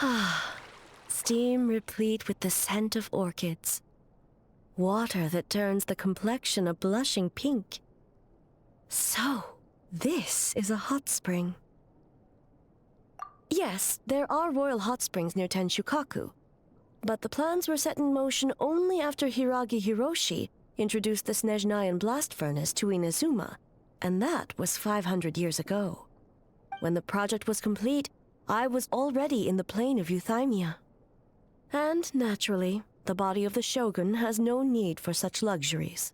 Ah, steam replete with the scent of orchids. Water that turns the complexion a blushing pink. So, this is a hot spring. Yes, there are royal hot springs near Tenshukaku, but the plans were set in motion only after Hiragi Hiroshi introduced the Snezhnayan blast furnace to Inazuma, and that was 500 years ago. When the project was complete, I was already in the plain of Euthymia. And naturally, the body of the shogun has no need for such luxuries.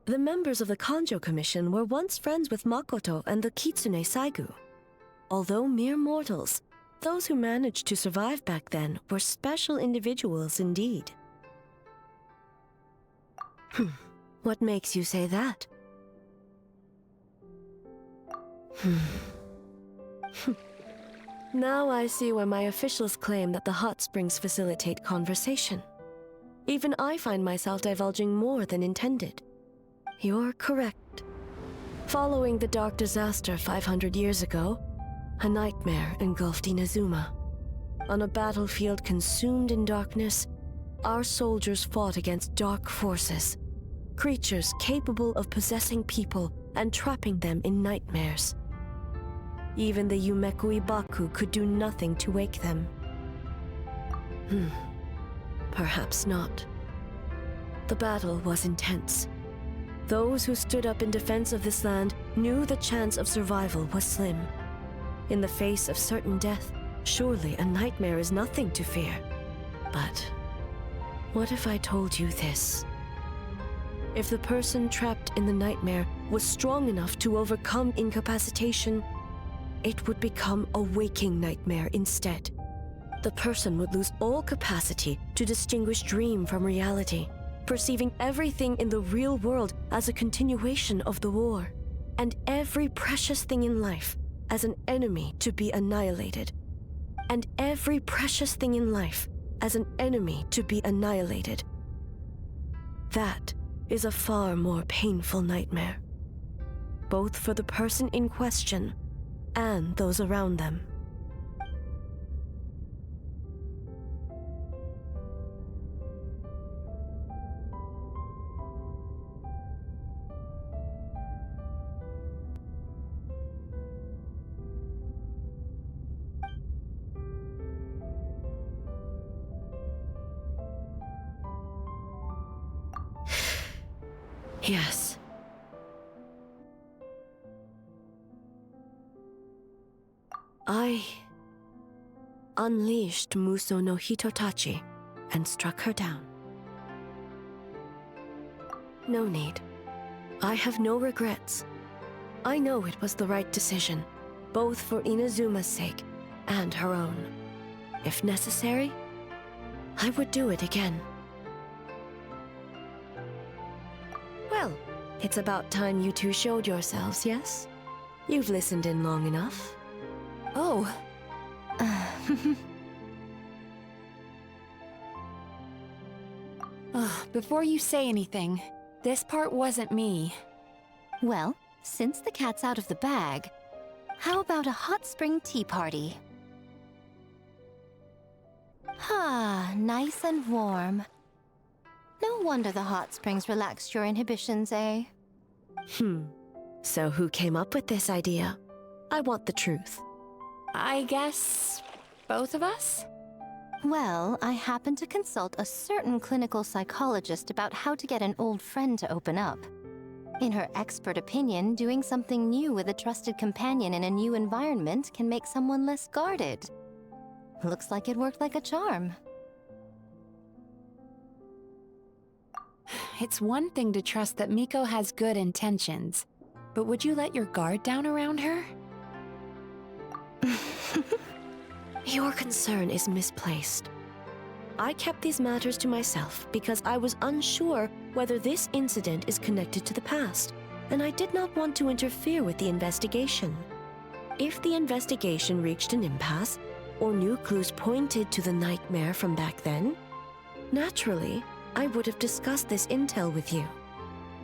The members of the Kanjo Commission were once friends with Makoto and the Kitsune Saigu. Although mere mortals, those who managed to survive back then were special individuals indeed. What makes you say that? Now I see why my officials claim that the hot springs facilitate conversation. Even I find myself divulging more than intended. You're correct. Following the dark disaster 500 years ago, a nightmare engulfed Inazuma. On a battlefield consumed in darkness, our soldiers fought against dark forces, creatures capable of possessing people and trapping them in nightmares. Even the Yumeku Ibaku could do nothing to wake them. Perhaps not. The battle was intense. Those who stood up in defense of this land knew the chance of survival was slim. In the face of certain death, surely a nightmare is nothing to fear. But what if I told you this? If the person trapped in the nightmare was strong enough to overcome incapacitation, it would become a waking nightmare instead. The person would lose all capacity to distinguish dream from reality, perceiving everything in the real world as a continuation of the war, and every precious thing in life as an enemy to be annihilated. And every precious thing in life as an enemy to be annihilated. That is a far more painful nightmare, both for the person in question and those around them. Yes. I unleashed Muso no Hitotachi and struck her down. No need. I have no regrets. I know it was the right decision, both for Inazuma's sake and her own. If necessary, I would do it again. Well, it's about time you two showed yourselves, yes? You've listened in long enough. Oh. Before you say anything, this part wasn't me. Well, since the cat's out of the bag, how about a hot spring tea party? Nice and warm. No wonder the hot springs relaxed your inhibitions, eh? So who came up with this idea? I want the truth. I guess both of us? Well, I happened to consult a certain clinical psychologist about how to get an old friend to open up. In her expert opinion, doing something new with a trusted companion in a new environment can make someone less guarded. Looks like it worked like a charm. It's one thing to trust that Miko has good intentions, but would you let your guard down around her? Your concern is misplaced. I kept these matters to myself because I was unsure whether this incident is connected to the past, and I did not want to interfere with the investigation. If the investigation reached an impasse, or new clues pointed to the nightmare from back then, naturally, I would have discussed this intel with you.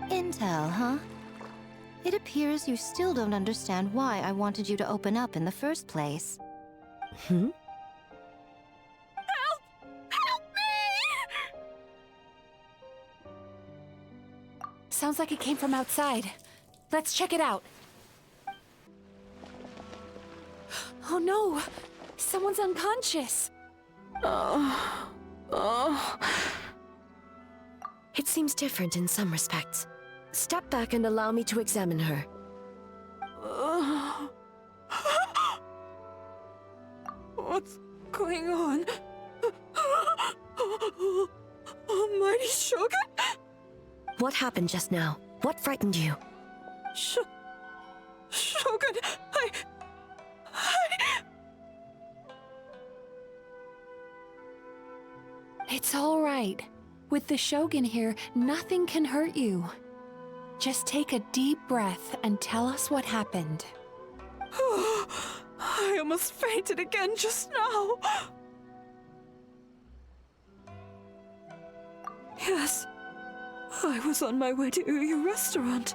Intel, huh? It appears you still don't understand why I wanted you to open up in the first place. Sounds like it came from outside. Let's check it out. Oh no! Someone's unconscious! It seems different in some respects. Step back and allow me to examine her. What's going on? Almighty Shogun? What happened just now? What frightened you? Shogun, It's all right. With the Shogun here, nothing can hurt you. Just take a deep breath and tell us what happened. I almost fainted again just now. Yes, I was on my way to Uyu restaurant.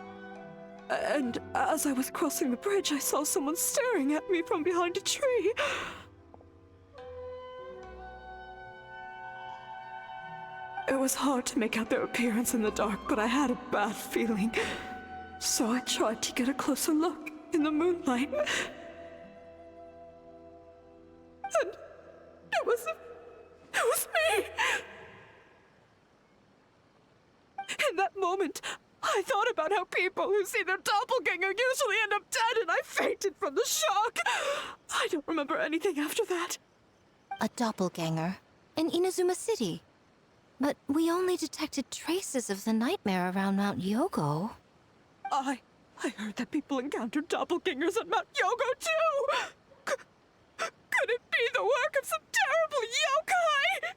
And as I was crossing the bridge, I saw someone staring at me from behind a tree. It was hard to make out their appearance in the dark, but I had a bad feeling. So I tried to get a closer look in the moonlight. And it was me! In that moment, I thought about how people who see their doppelganger usually end up dead, and I fainted from the shock. I don't remember anything after that. A doppelganger in Inazuma City. But we only detected traces of the nightmare around Mount Yogo. I heard that people encountered doppelgangers at Mount Yogo too! Could it be the work of some terrible yokai?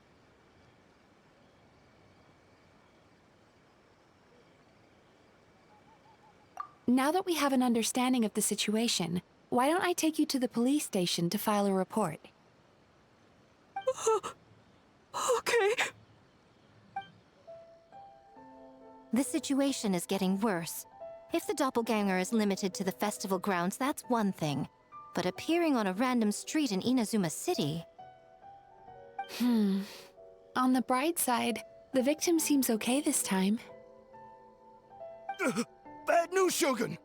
Now that we have an understanding of the situation, why don't I take you to the police station to file a report? Okay. The situation is getting worse. If the doppelganger is limited to the festival grounds, that's one thing. But appearing on a random street in Inazuma City... On the bright side, the victim seems okay this time. Bad news, Shogun!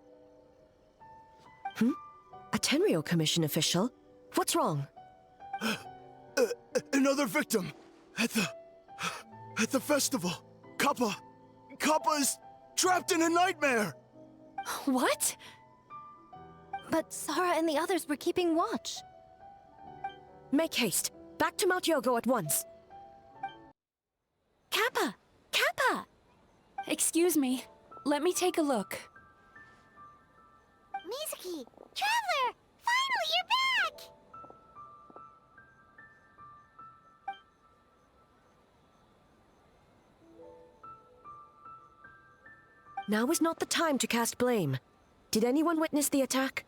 A Tenryo Commission official? What's wrong? Another victim! At the festival! Kappa is trapped in a nightmare! What? But Sara and the others were keeping watch. Make haste. Back to Mount Yogo at once. Kappa! Kappa! Excuse me. Let me take a look. Mizuki! Traveler! Finally, you're back! Now is not the time to cast blame. Did anyone witness the attack?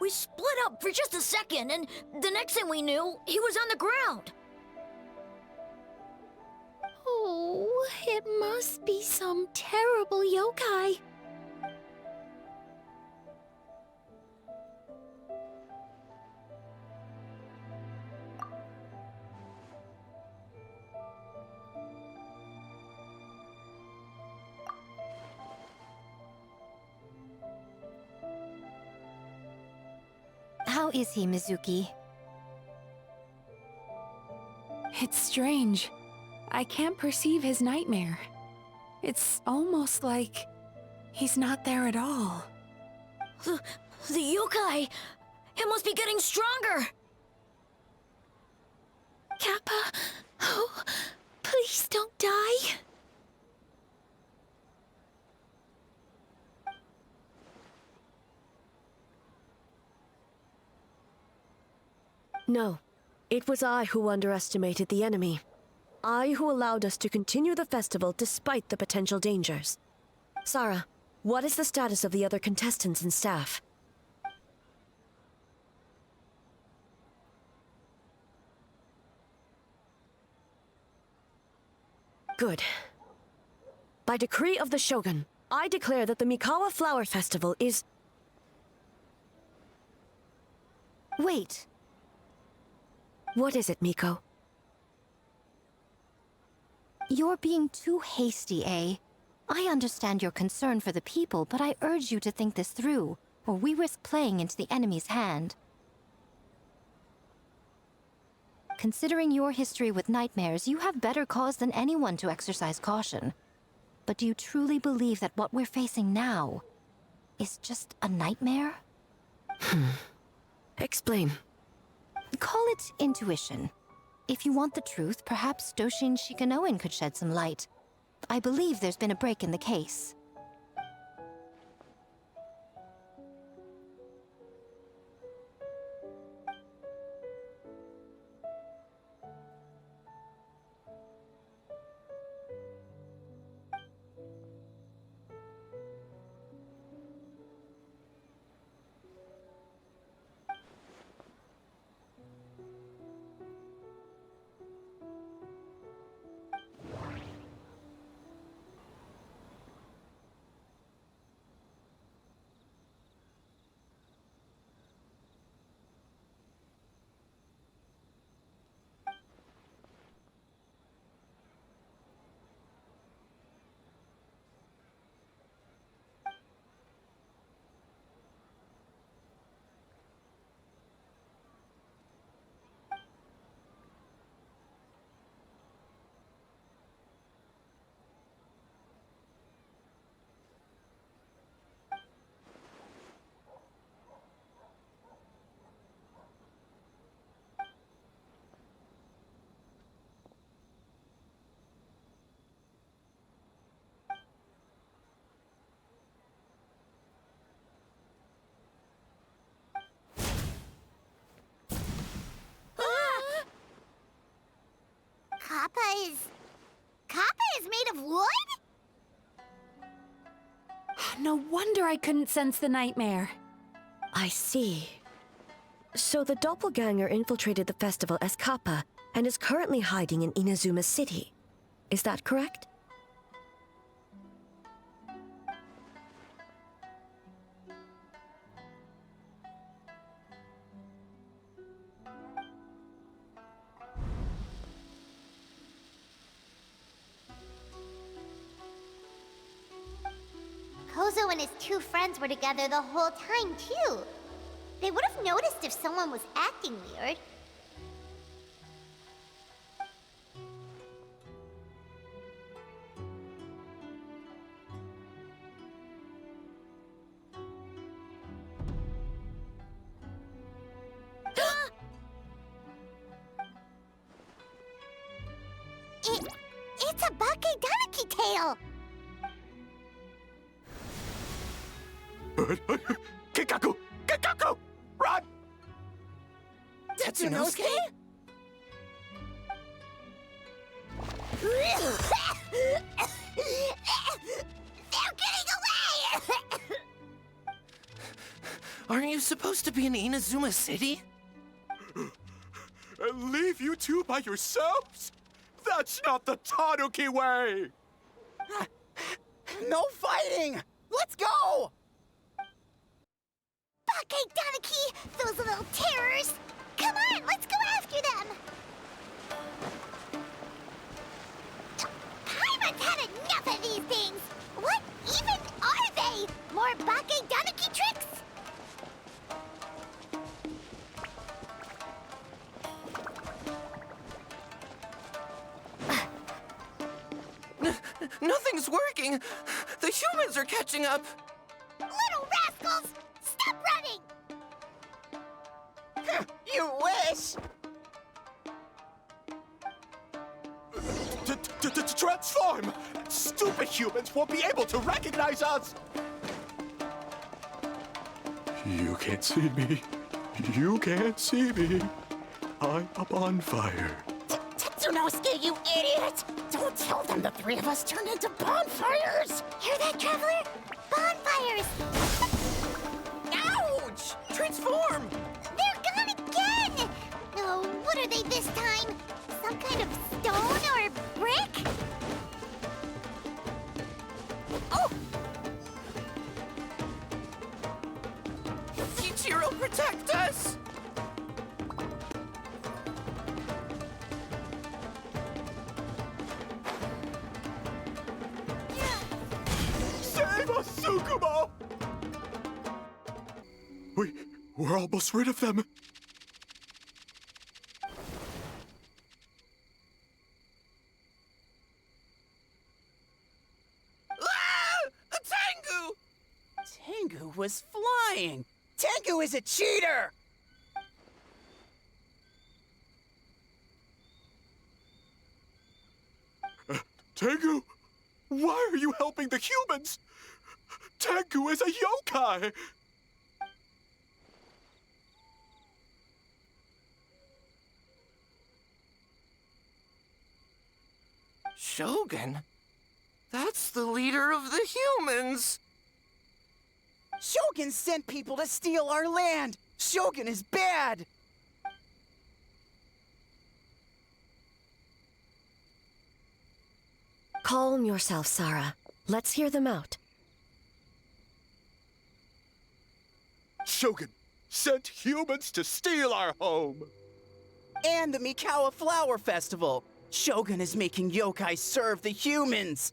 We split up for just a second, and the next thing we knew, he was on the ground. Oh, it must be some terrible yokai. How is he, Mizuki? It's strange. I can't perceive his nightmare. It's almost like he's not there at all. The yokai! It must be getting stronger! Kappa, oh, please don't die. No. It was I who underestimated the enemy. I who allowed us to continue the festival despite the potential dangers. Sara, what is the status of the other contestants and staff? Good. By decree of the Shogun, I declare that the Mikawa Flower Festival is... Wait. What is it, Miko? You're being too hasty, eh? I understand your concern for the people, but I urge you to think this through, or we risk playing into the enemy's hand. Considering your history with nightmares, you have better cause than anyone to exercise caution. But do you truly believe that what we're facing now is just a nightmare? Explain. Call it intuition. If you want the truth, perhaps Doshin Shikanoin could shed some light. I believe there's been a break in the case. Kappa is made of wood? No wonder I couldn't sense the nightmare. I see. So the doppelganger infiltrated the festival as Kappa and is currently hiding in Inazuma City. Is that correct? Kozo and his two friends were together the whole time, too. They would have noticed if someone was acting weird. It's a Bakedaniki tail! Kikaku! Kikaku! Run! Tetsunosuke? They're getting away! Aren't you supposed to be in Inazuma City? And leave you two by yourselves? That's not the Tanuki way! No fighting! Let's go! Bakedaniki! Those little terrors! Come on, let's go after them! Paimon's had enough of these things! What even are they? More Bakedaniki tricks? Nothing's working! The humans are catching up! Little rascals! Stop running! You wish! Transform! Stupid humans won't be able to recognize us! You can't see me. You can't see me. I'm a bonfire. Tetsunosuke, you idiot! Don't tell them the three of us turned into bonfires! Hear that, Traveler? Bonfires! Ouch! Transform! They're gone again! Oh, what are they this time? Some kind of stone or brick? Oh! Ichiro, protect us! We're almost rid of them. Ah! A Tengu! Tengu was flying! Tengu is a cheater! Tengu, why are you helping the humans? Tengu is a yokai! Shogun? That's the leader of the humans! Shogun sent people to steal our land! Shogun is bad! Calm yourself, Sarah. Let's hear them out. Shogun sent humans to steal our home! And the Mikawa Flower Festival! Shogun is making yokai serve the humans!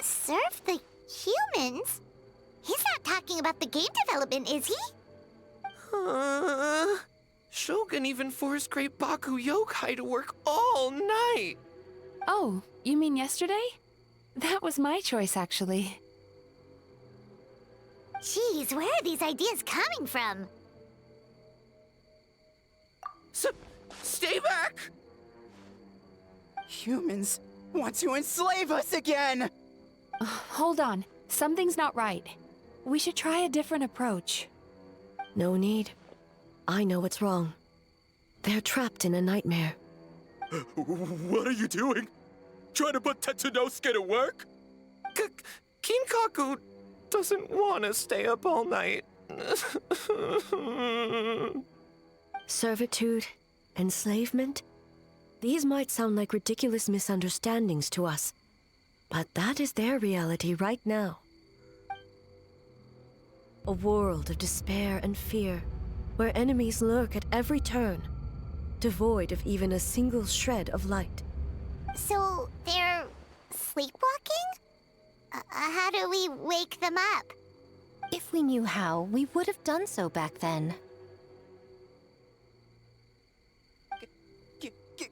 Serve the humans? He's not talking about the game development, is he? Shogun even forced Great Baku Yokai to work all night! Oh, you mean yesterday? That was my choice, actually. Jeez, where are these ideas coming from? Stay back! Humans want to enslave us again! Hold on. Something's not right. We should try a different approach. No need. I know what's wrong. They're trapped in a nightmare. What are you doing? Trying to put Tetsunosuke to work? Kinkaku doesn't want to stay up all night. Servitude, enslavement? These might sound like ridiculous misunderstandings to us, but that is their reality right now. A world of despair and fear, where enemies lurk at every turn, devoid of even a single shred of light. So, they're sleepwalking? How do we wake them up? If we knew how, we would have done so back then.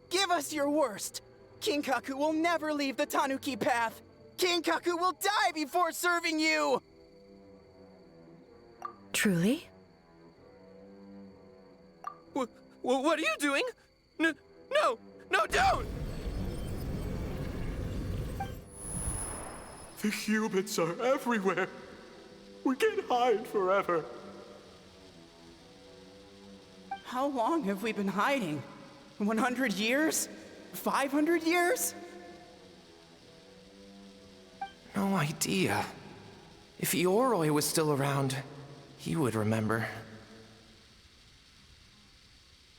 Give us your worst! Kinkaku will never leave the Tanuki path! Kinkaku will die before serving you! Truly? What are you doing? No, don't! The humans are everywhere. We can't hide forever. How long have we been hiding? 100 years? 500 years? No idea. If Yoroi was still around, he would remember.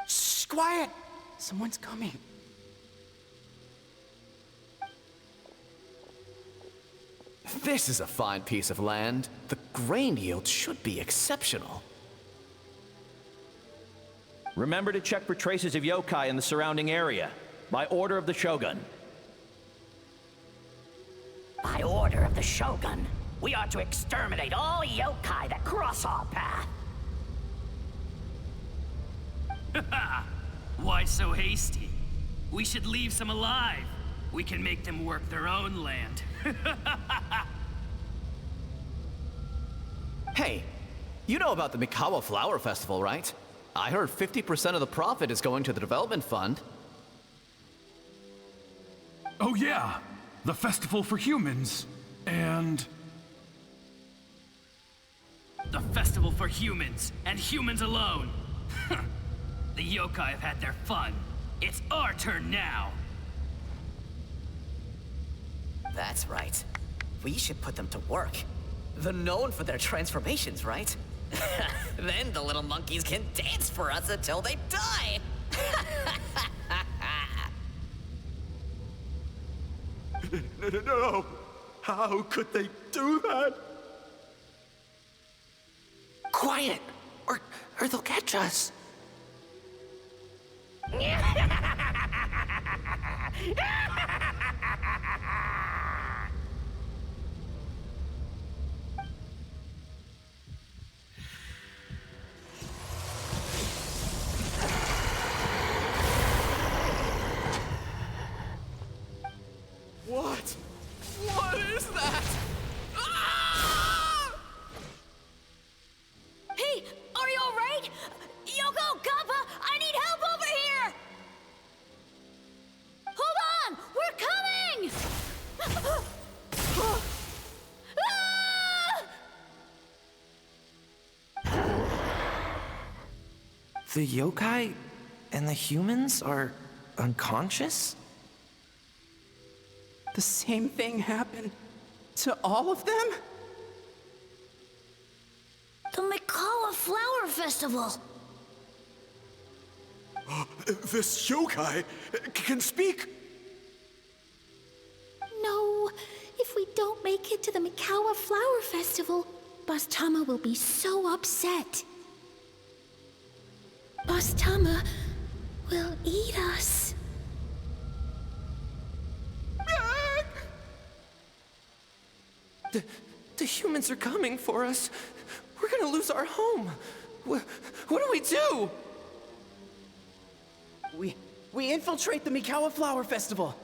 Shh, quiet! Someone's coming. This is a fine piece of land. The grain yield should be exceptional. Remember to check for traces of yokai in the surrounding area, by order of the Shogun. By order of the Shogun, we are to exterminate all yokai that cross our path. Why so hasty? We should leave some alive. We can make them work their own land. Hey, you know about the Mikawa Flower Festival, right? I heard 50% of the profit is going to the development fund. Oh yeah, the festival for humans. And... the festival for humans, and humans alone. The yokai have had their fun. It's our turn now. That's right. We should put them to work. They're known for their transformations, right? Then the little monkeys can dance for us until they die! No! How could they do that? Quiet, or they'll catch us. The yokai and the humans are unconscious? The same thing happened to all of them? The Mikawa Flower Festival! This yokai can speak! No, if we don't make it to the Mikawa Flower Festival, Boss Tama will be so upset. Boss Tama will eat us. The humans are coming for us. We're gonna lose our home. What do we do? We infiltrate the Mikawa Flower Festival.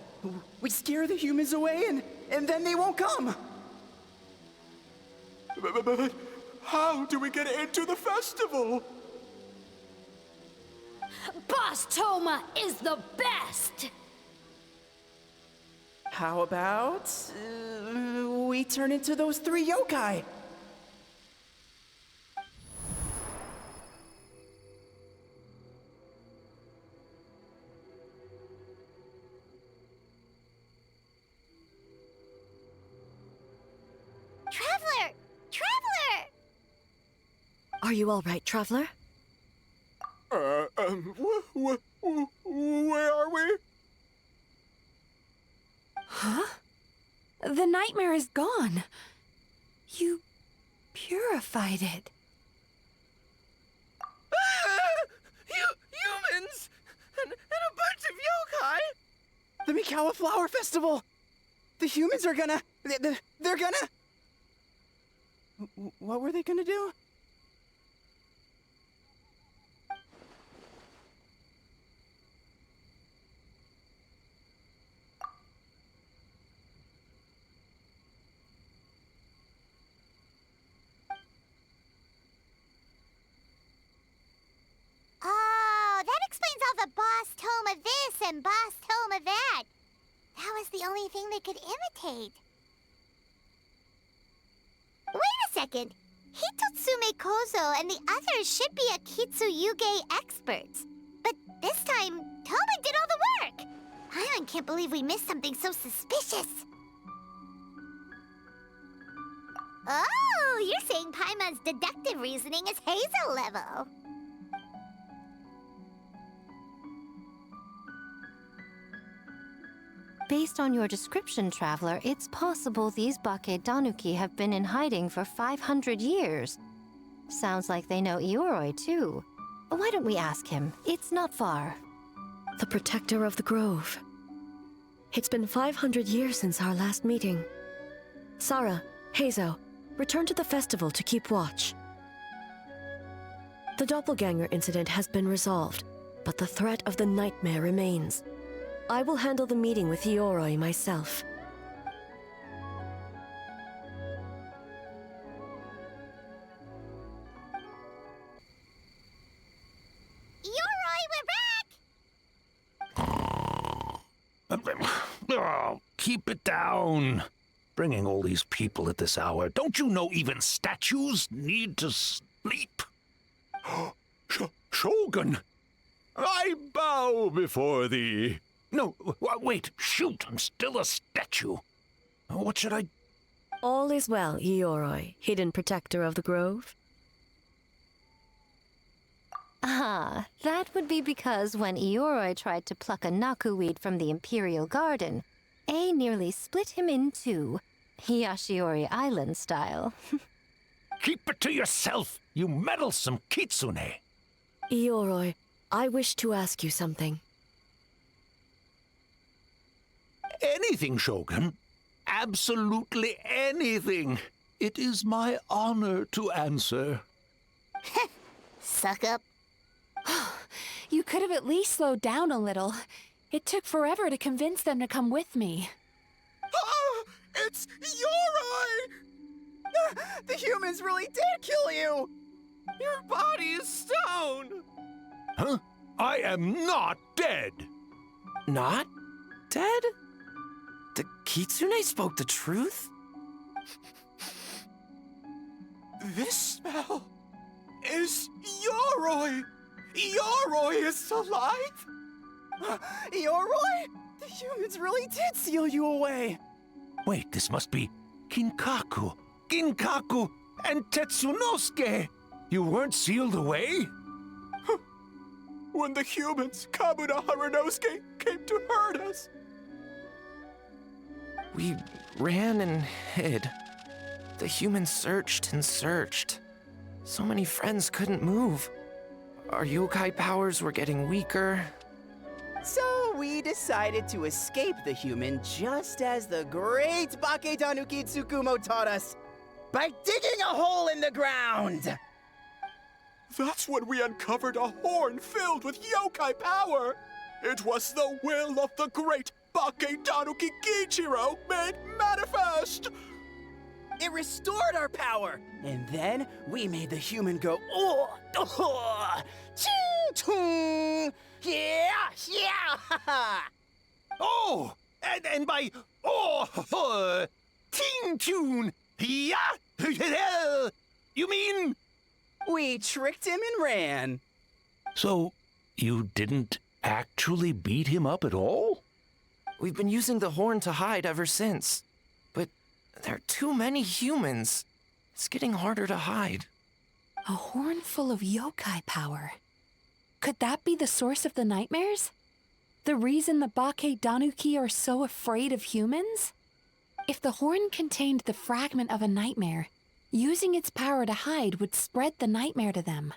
We scare the humans away and then they won't come. But how do we get into the festival? Boss Toma is the best! How about we turn into those 3 yokai? Traveler! Traveler! Are you all right, Traveler? Where are we? Huh? The nightmare is gone. You purified it. Humans! And a bunch of yokai! The Mikawa Flower Festival! The humans are gonna... They're gonna... What were they gonna do? Oh, that explains all the Boss Toma this and Boss Toma that. That was the only thing they could imitate. Wait a second. Hitotsume Kozo and the others should be Akitsuyuge experts. But this time, Toma did all the work. Paimon can't believe we missed something so suspicious. Oh, you're saying Paimon's deductive reasoning is Hazel level. Based on your description, Traveler, it's possible these Bake Danuki have been in hiding for 500 years. Sounds like they know Ioroi, too. Why don't we ask him? It's not far. The protector of the grove. It's been 500 years since our last meeting. Sarah, Hazo, return to the festival to keep watch. The doppelganger incident has been resolved, but the threat of the nightmare remains. I will handle the meeting with Ioroi myself. Oh, keep it down. Bringing all these people at this hour. Don't you know even statues need to sleep? Shogun! I bow before thee. No, wait, shoot, I'm still a statue. What should I... All is well, Ioroi, hidden protector of the grove. Ah, that would be because when Ioroi tried to pluck a naku weed from the Imperial Garden, A nearly split him in two, Yashiori Island style. Keep it to yourself, you meddlesome kitsune. Ioroi, I wish to ask you something. Anything, Shogun. Absolutely anything. It is my honor to answer. Suck up. You could have at least slowed down a little. It took forever to convince them to come with me. Oh, it's Ioroi! The humans really did kill you! Your body is stone! Huh? I am not dead! Not dead? The kitsune spoke the truth? This smell is Ioroi! Yoroi is alive? Yoroi? The humans really did seal you away. Wait, this must be Kinkaku, Ginkaku, and Tetsunosuke. You weren't sealed away? When the humans, Kabuna Harunosuke, came to hurt us. We ran and hid. The humans searched and searched. So many friends couldn't move. Our yokai powers were getting weaker. So we decided to escape the human just as the great Baketanuki Tsukumo taught us, by digging a hole in the ground! That's when we uncovered a horn filled with yokai power. It was the will of the great Baketanuki Kichiro made manifest. It restored our power, and then we made the human go, oh, ching, chung, yeah, yeah, Oh, and by ting tune, yeah, you mean? We tricked him and ran. So, you didn't actually beat him up at all? We've been using the horn to hide ever since. But there are too many humans. It's getting harder to hide. A horn full of yokai power. Could that be the source of the nightmares? The reason the Baketanuki are so afraid of humans? If the horn contained the fragment of a nightmare, using its power to hide would spread the nightmare to them.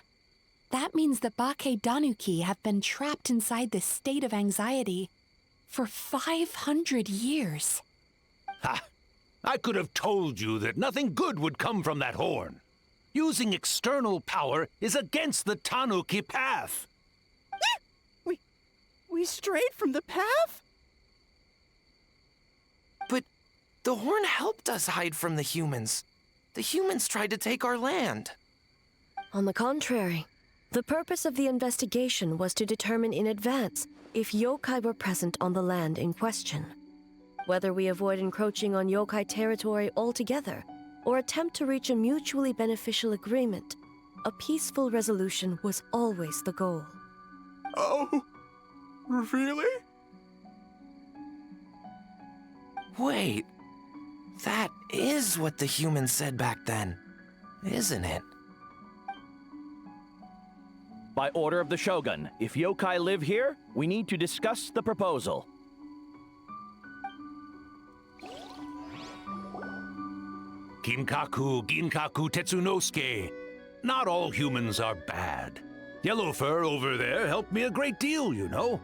That means the Baketanuki have been trapped inside this state of anxiety for 500 years. Ha! I could have told you that nothing good would come from that horn. Using external power is against the Tanuki path. We strayed from the path? But the horn helped us hide from the humans. The humans tried to take our land. On the contrary, the purpose of the investigation was to determine in advance if yokai were present on the land in question. Whether we avoid encroaching on yokai territory altogether or attempt to reach a mutually beneficial agreement, a peaceful resolution was always the goal. Oh, really? Wait, that is what the humans said back then, isn't it? By order of the Shogun, if yokai live here, we need to discuss the proposal. Kinkaku, Ginkaku, Tetsunosuke. Not all humans are bad. Yellow Fur over there helped me a great deal, you know.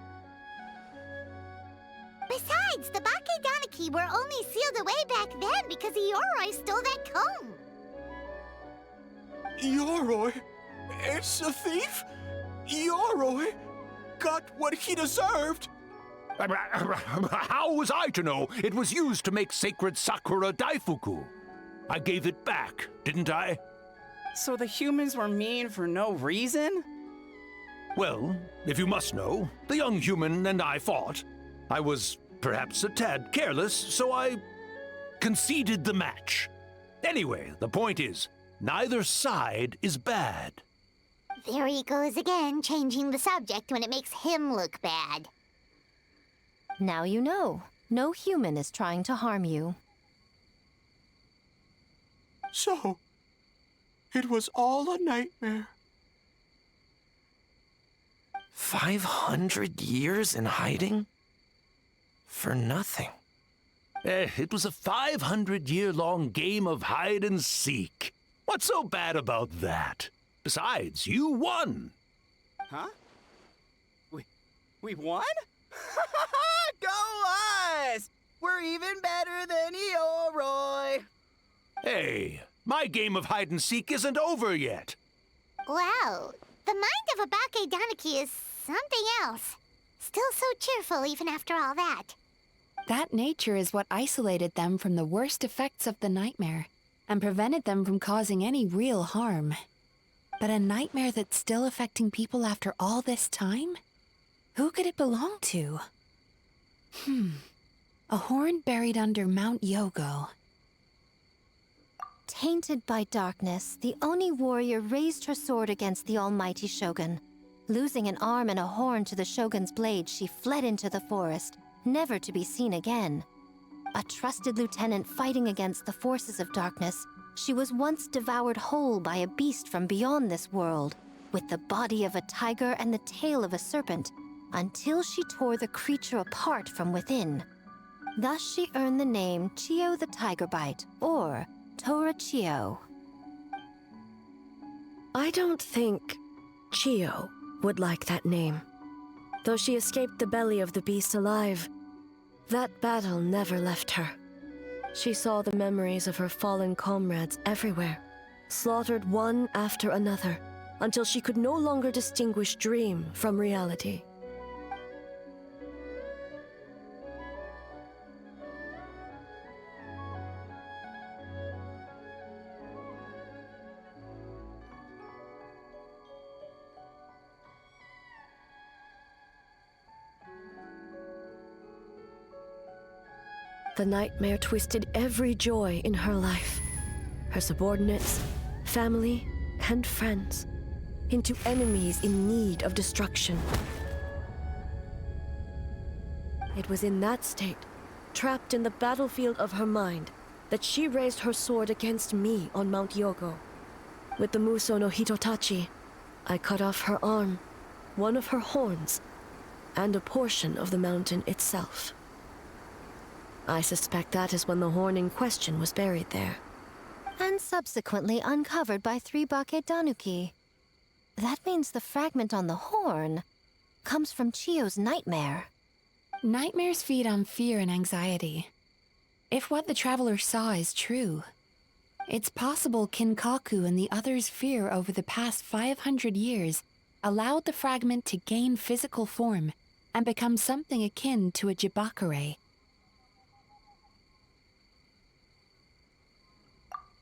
Besides, the Baketanuki were only sealed away back then because Yoroi stole that comb. Yoroi? It's a thief? Yoroi got what he deserved. How was I to know it was used to make sacred Sakura Daifuku? I gave it back, didn't I? So the humans were mean for no reason? Well, if you must know, the young human and I fought. I was perhaps a tad careless, so I conceded the match. Anyway, the point is, neither side is bad. There he goes again, changing the subject when it makes him look bad. Now you know. No human is trying to harm you. So, it was all a nightmare. 500 years in hiding? For nothing. It was a 500-year-long game of hide and seek. What's so bad about that? Besides, you won. Huh? We won? Go us! We're even better than Yoroi. Hey, my game of hide and seek isn't over yet. Wow, the mind of a Baketanuki is something else. Still so cheerful even after all that. That nature is what isolated them from the worst effects of the nightmare and prevented them from causing any real harm. But a nightmare that's still affecting people after all this time? Who could it belong to? A horn buried under Mount Yogo. Tainted by darkness, the Oni warrior raised her sword against the almighty Shogun. Losing an arm and a horn to the Shogun's blade, she fled into the forest, never to be seen again. A trusted lieutenant fighting against the forces of darkness, she was once devoured whole by a beast from beyond this world, with the body of a tiger and the tail of a serpent, until she tore the creature apart from within. Thus she earned the name Chiyo the Tigerbite, or Tora Chiyo. I don't think Chiyo would like that name. Though she escaped the belly of the beast alive, that battle never left her. She saw the memories of her fallen comrades everywhere, slaughtered one after another, until she could no longer distinguish dream from reality. The nightmare twisted every joy in her life, her subordinates, family, and friends, into enemies in need of destruction. It was in that state, trapped in the battlefield of her mind, that she raised her sword against me on Mount Yogo. With the Muso no Hitotachi, I cut off her arm, one of her horns, and a portion of the mountain itself. I suspect that is when the horn in question was buried there. And subsequently uncovered by 3 Bake Danuki. That means the fragment on the horn comes from Chiyo's nightmare. Nightmares feed on fear and anxiety. If what the traveler saw is true, it's possible Kinkaku and the others' fear over the past 500 years allowed the fragment to gain physical form and become something akin to a jibakure.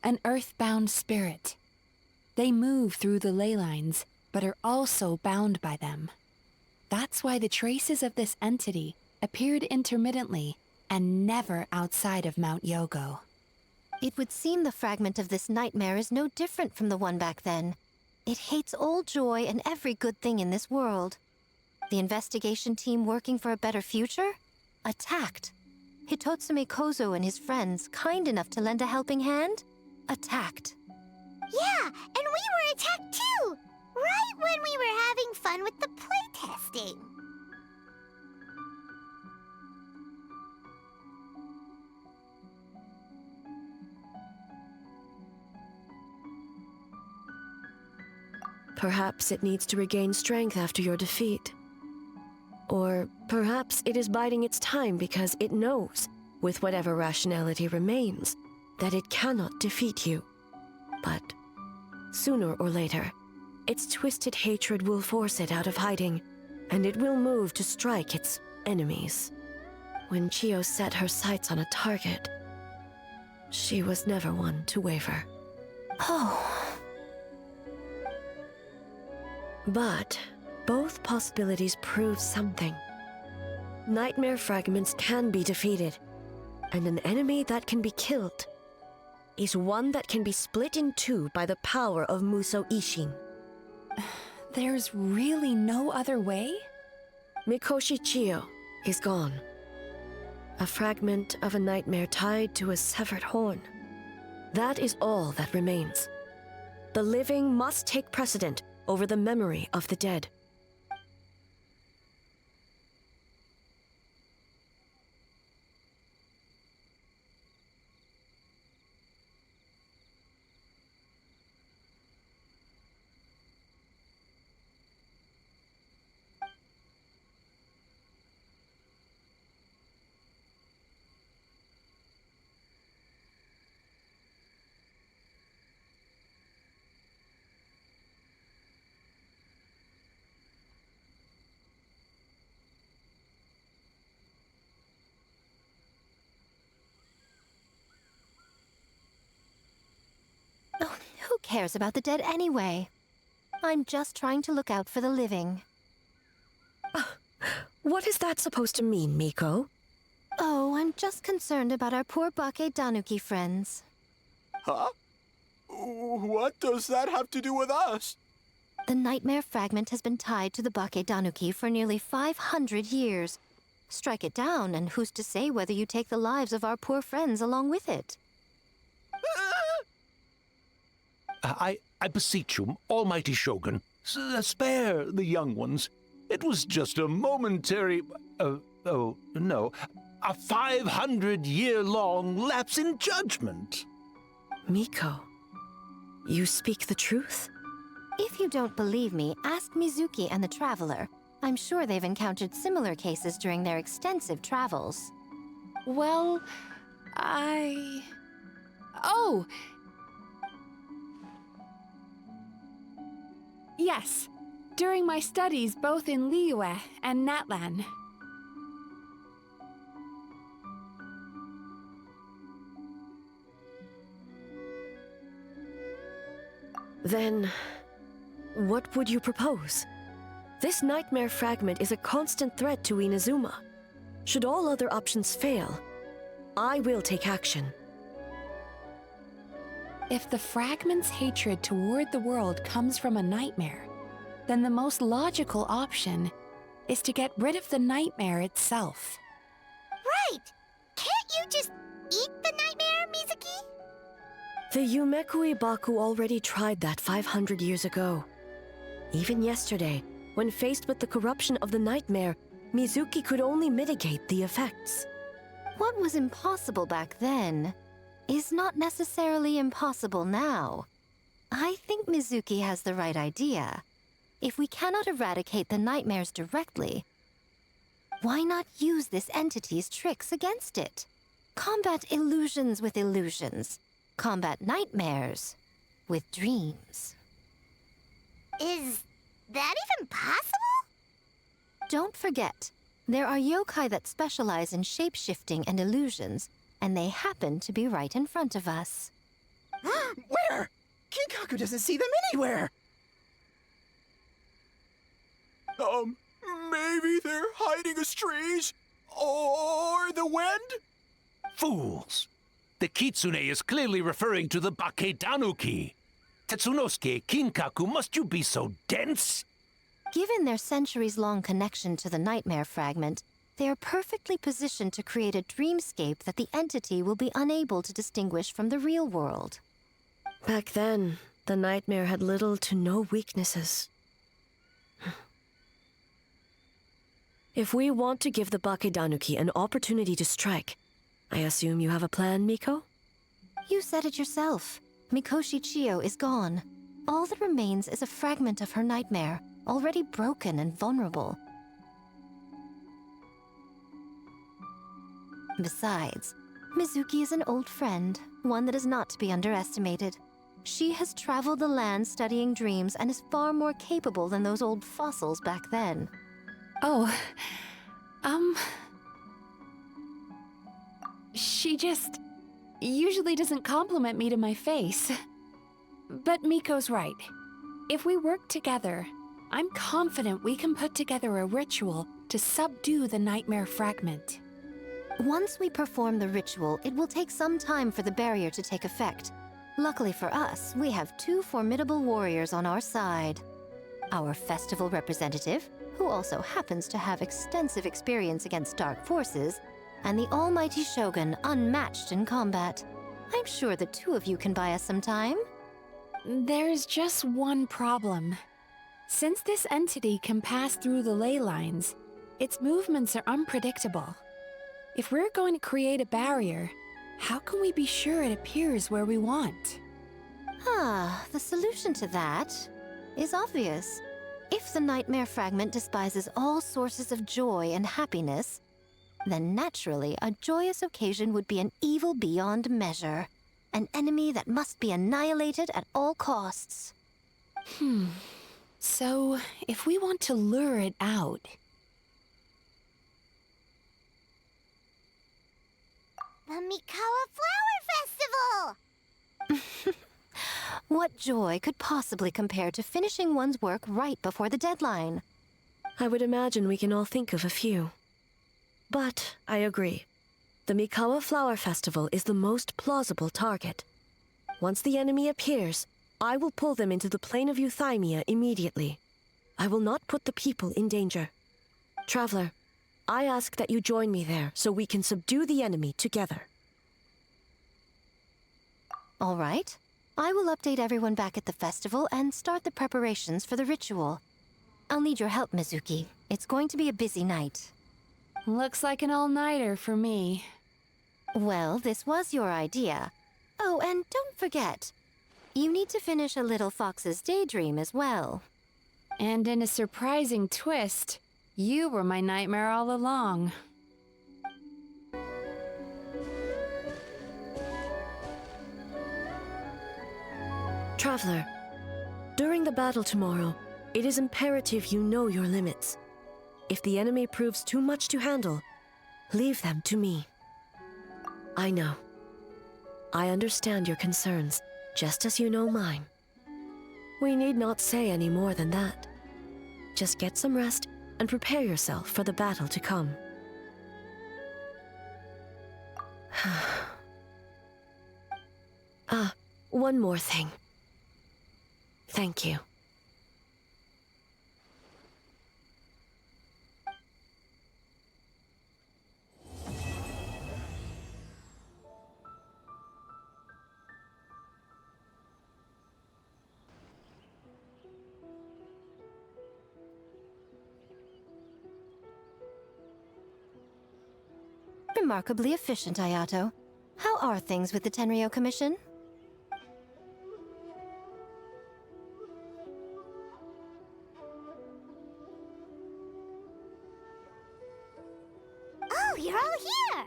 An earthbound spirit. They move through the ley lines, but are also bound by them. That's why the traces of this entity appeared intermittently and never outside of Mount Yogo. It would seem the fragment of this nightmare is no different from the one back then. It hates all joy and every good thing in this world. The investigation team working for a better future? Attacked. Hitotsume Kozo and his friends, kind enough to lend a helping hand? Attacked. Yeah, and we were attacked too! Right when we were having fun with the playtesting. Perhaps it needs to regain strength after your defeat. Or perhaps it is biding its time because it knows, with whatever rationality remains, that it cannot defeat you. But sooner or later, its twisted hatred will force it out of hiding, and it will move to strike its enemies. When Chiyo set her sights on a target, she was never one to waver. Oh. But both possibilities prove something. Nightmare fragments can be defeated, and an enemy that can be killed is one that can be split in two by the power of Muso Ishin. There's really no other way? Mikoshi Chiyo is gone. A fragment of a nightmare tied to a severed horn. That is all that remains. The living must take precedent over the memory of the dead. Oh, who cares about the dead anyway? I'm just trying to look out for the living. What is that supposed to mean, Miko? Oh, I'm just concerned about our poor Bake Danuki friends. Huh? What does that have to do with us? The nightmare fragment has been tied to the Bakedanuki for nearly 500 years. Strike it down, and who's to say whether you take the lives of our poor friends along with it? I beseech you, almighty Shogun, spare the young ones. It was just a momentary... oh, no. A 500-year-long lapse in judgment. Miko, you speak the truth? If you don't believe me, ask Mizuki and the Traveler. I'm sure they've encountered similar cases during their extensive travels. Well, Oh! Yes. During my studies both in Liyue and Natlan. Then, what would you propose? This nightmare fragment is a constant threat to Inazuma. Should all other options fail, I will take action. If the fragment's hatred toward the world comes from a nightmare, then the most logical option is to get rid of the nightmare itself. Right! Can't you just eat the nightmare, Mizuki? The Yumekui Baku already tried that 500 years ago. Even yesterday, when faced with the corruption of the nightmare, Mizuki could only mitigate the effects. What was impossible back then is not necessarily impossible now. I think Mizuki has the right idea. If we cannot eradicate the nightmares directly, why not use this entity's tricks against it? Combat illusions with illusions. Combat nightmares with dreams. Is that even possible? Don't forget, there are yokai that specialize in shape-shifting and illusions, and they happen to be right in front of us. Where? Kinkaku doesn't see them anywhere! Maybe they're hiding us trees? Or the wind? Fools! The kitsune is clearly referring to the Bakedanuki. Tetsunosuke, Kinkaku, must you be so dense? Given their centuries-long connection to the nightmare fragment, they are perfectly positioned to create a dreamscape that the entity will be unable to distinguish from the real world. Back then, the nightmare had little to no weaknesses. If we want to give the Bakedanuki an opportunity to strike, I assume you have a plan, Miko? You said it yourself. Mikoshi Chiyo is gone. All that remains is a fragment of her nightmare, already broken and vulnerable. Besides, Mizuki is an old friend, one that is not to be underestimated. She has traveled the land studying dreams and is far more capable than those old fossils back then. Oh, she just usually doesn't compliment me to my face. But Miko's right. If we work together, I'm confident we can put together a ritual to subdue the nightmare fragment. Once we perform the ritual, it will take some time for the barrier to take effect. Luckily for us, we have two formidable warriors on our side. Our festival representative, who also happens to have extensive experience against dark forces, and the almighty Shogun, unmatched in combat. I'm sure the two of you can buy us some time. There's just one problem. Since this entity can pass through the ley lines, its movements are unpredictable. If we're going to create a barrier, how can we be sure it appears where we want? The solution to that is obvious. If the nightmare fragment despises all sources of joy and happiness, then naturally a joyous occasion would be an evil beyond measure. An enemy that must be annihilated at all costs. So, if we want to lure it out... The Mikawa Flower Festival! What joy could possibly compare to finishing one's work right before the deadline? I would imagine we can all think of a few. But I agree. The Mikawa Flower Festival is the most plausible target. Once the enemy appears, I will pull them into the plain of Euthymia immediately. I will not put the people in danger. Traveler, I ask that you join me there so we can subdue the enemy together. All right. I will update everyone back at the festival and start the preparations for the ritual. I'll need your help, Mizuki. It's going to be a busy night. Looks like an all-nighter for me. Well, this was your idea. Oh, and don't forget, you need to finish a little fox's daydream as well. And in a surprising twist, you were my nightmare all along. Traveler, during the battle tomorrow, it is imperative you know your limits. If the enemy proves too much to handle, leave them to me. I know. I understand your concerns, just as you know mine. We need not say any more than that. Just get some rest and prepare yourself for the battle to come. One more thing. Thank you. Remarkably efficient, Ayato. How are things with the Tenryo Commission? Oh, you're all here!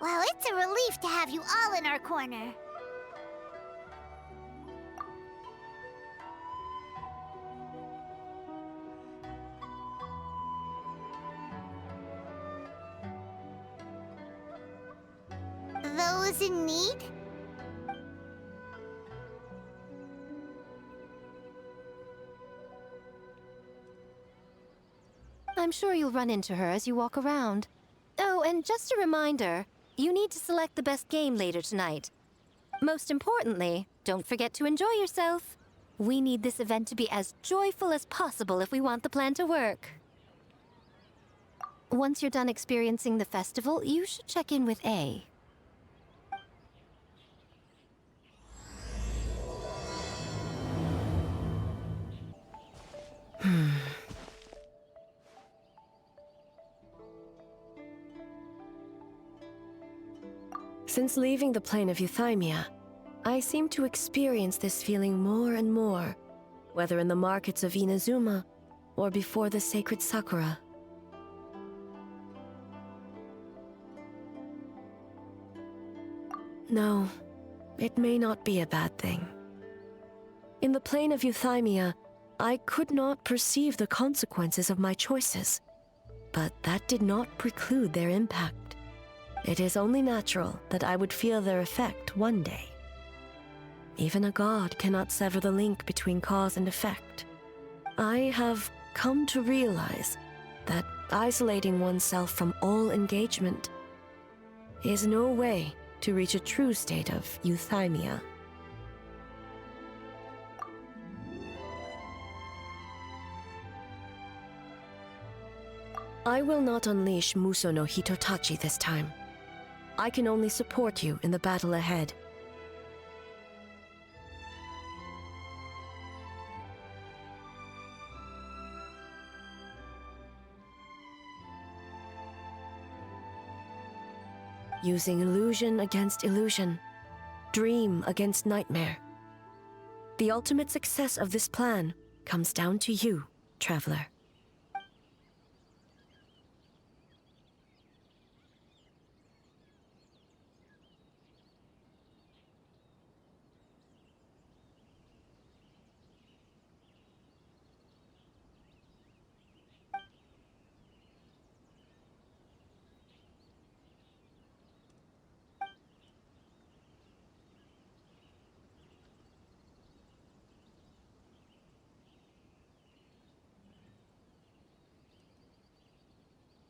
Well, it's a relief to have you all in our corner. Those in need? I'm sure you'll run into her as you walk around. Oh, and just a reminder, you need to select the best game later tonight. Most importantly, don't forget to enjoy yourself. We need this event to be as joyful as possible if we want the plan to work. Once you're done experiencing the festival, you should check in with A. Since leaving the plain of Euthymia, I seem to experience this feeling more and more, whether in the markets of Inazuma or before the sacred Sakura. No, it may not be a bad thing. In the plain of Euthymia, I could not perceive the consequences of my choices, but that did not preclude their impact. It is only natural that I would feel their effect one day. Even a god cannot sever the link between cause and effect. I have come to realize that isolating oneself from all engagement is no way to reach a true state of euthymia. I will not unleash Muso no Hitotachi this time. I can only support you in the battle ahead. Using illusion against illusion, dream against nightmare. The ultimate success of this plan comes down to you, Traveler.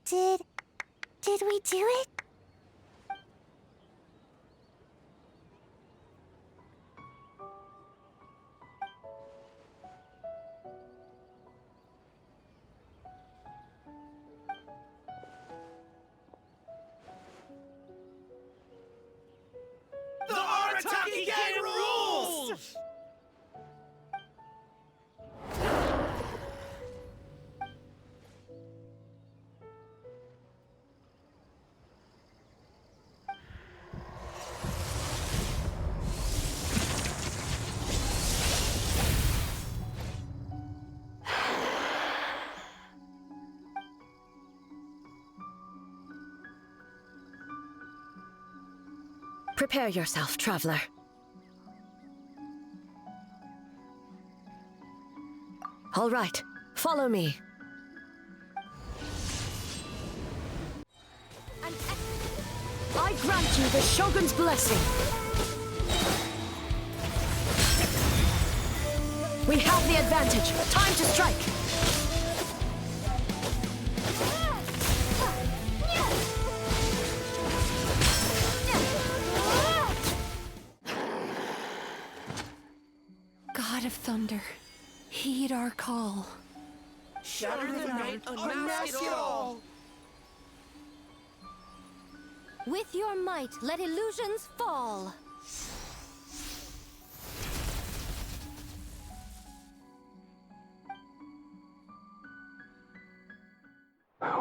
Did we do it? The Arataki Gang rules! Prepare yourself, traveler. All right, follow me. I grant you the Shogun's blessing. We have the advantage. Time to strike. God of Thunder, heed our call. Shatter the night, unmask it all! With your might, let illusions fall.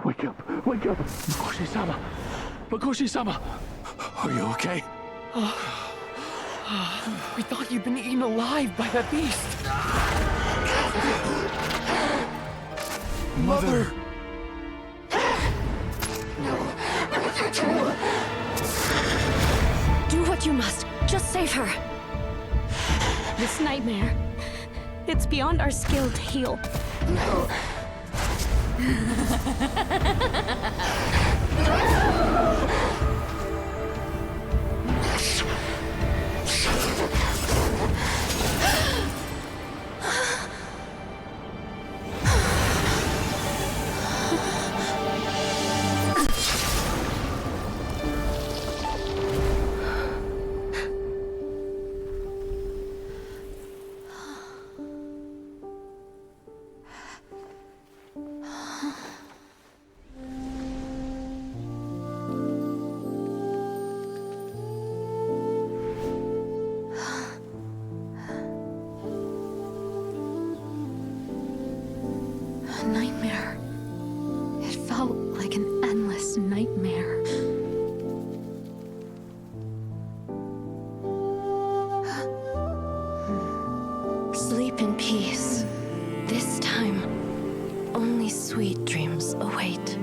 Wake up! Wake up! Makoshi-sama! Makoshi-sama! Are you okay? We thought you'd been eaten alive by that beast! Mother! Do what you must. Just save her. This nightmare, it's beyond our skill to heal. Nightmare. It felt like an endless nightmare. Sleep in peace. This time, only sweet dreams await.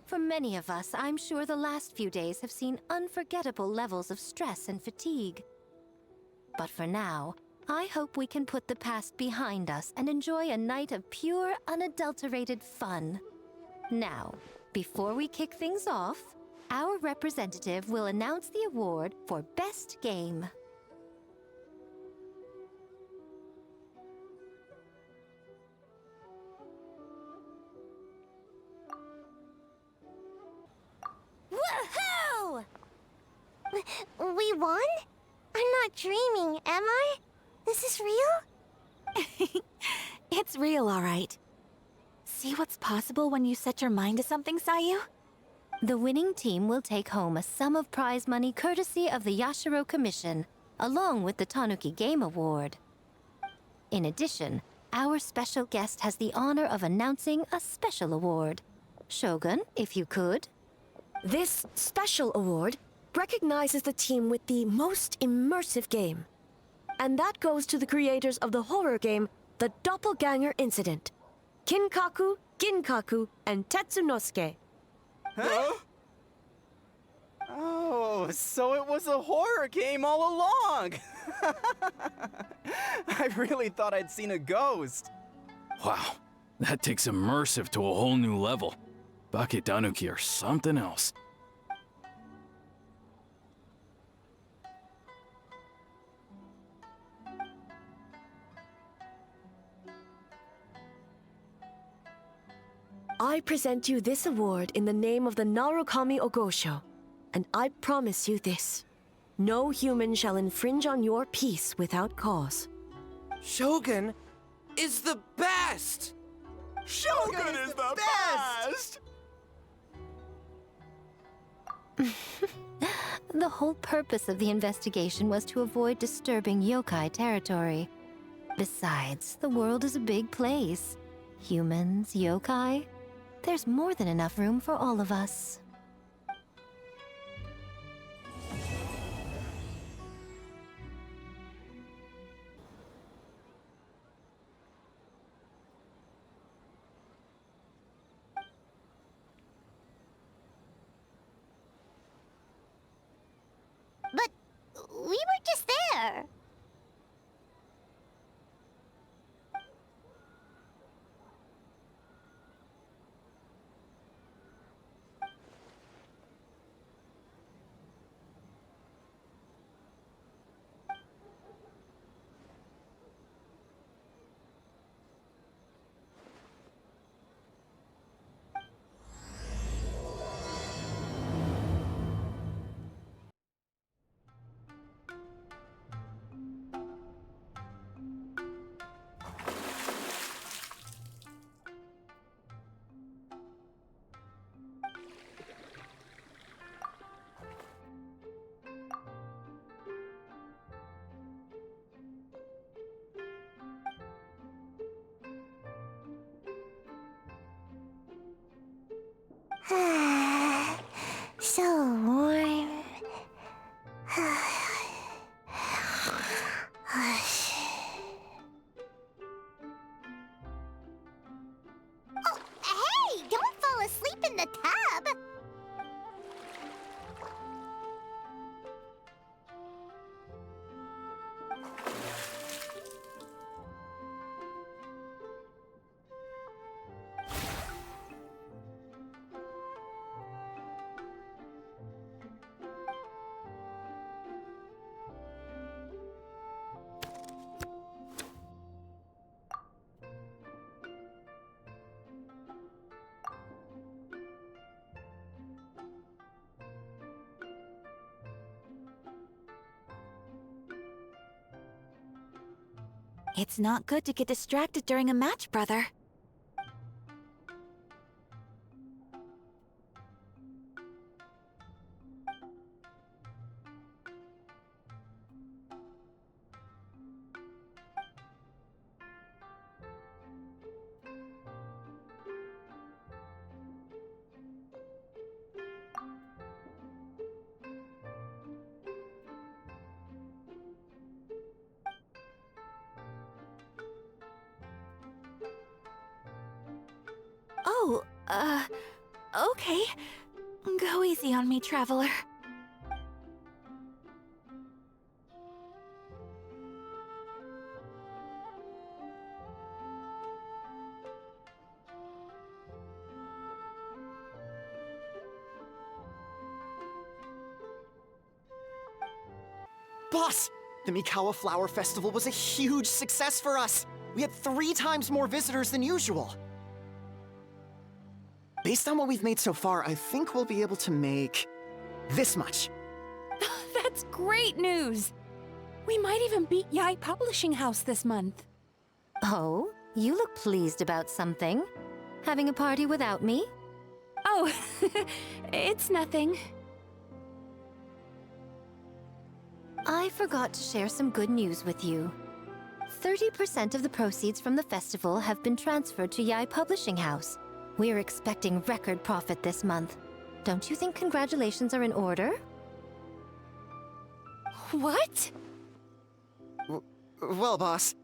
For many of us, I'm sure the last few days have seen unforgettable levels of stress and fatigue. But for now, I hope we can put the past behind us and enjoy a night of pure, unadulterated fun. Now, before we kick things off, our representative will announce the award for Best Game. Woohoo! We won? I'm not dreaming, am I? This is real? It's real, all right. See what's possible when you set your mind to something, Sayu? The winning team will take home a sum of prize money courtesy of the Yashiro Commission, along with the Tanuki Game Award. In addition, our special guest has the honor of announcing a special award. Shogun, if you could. This special award recognizes the team with the most immersive game. And that goes to the creators of the horror game, The Doppelganger Incident. Kinkaku, Ginkaku, and Tetsunosuke. Huh? Oh, so it was a horror game all along! I really thought I'd seen a ghost. Wow, that takes immersive to a whole new level. Baketanuki are something else. I present you this award in the name of the Narukami Ogosho, and I promise you this. No human shall infringe on your peace without cause. Shogun is the best! Shogun is the best! The whole purpose of the investigation was to avoid disturbing yokai territory. Besides, the world is a big place. Humans, yokai, there's more than enough room for all of us. But we were just there. So warm. Oh, hey! Don't fall asleep in the tub! It's not good to get distracted during a match, brother. Oh, okay. Go easy on me, traveler. Boss! The Mikawa Flower Festival was a huge success for us! We had 3 times more visitors than usual! Based on what we've made so far, I think we'll be able to make this much. That's great news! We might even beat Yai Publishing House this month. Oh, you look pleased about something. Having a party without me? Oh, it's nothing. I forgot to share some good news with you. 30% of the proceeds from the festival have been transferred to Yai Publishing House. We're expecting record profit this month. Don't you think congratulations are in order? What? Well, boss,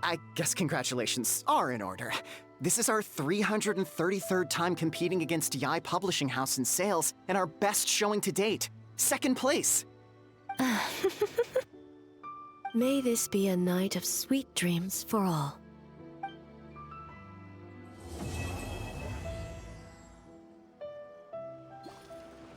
I guess congratulations are in order. This is our 333rd time competing against Yai Publishing House in sales, and our best showing to date. 2nd place. May this be a night of sweet dreams for all.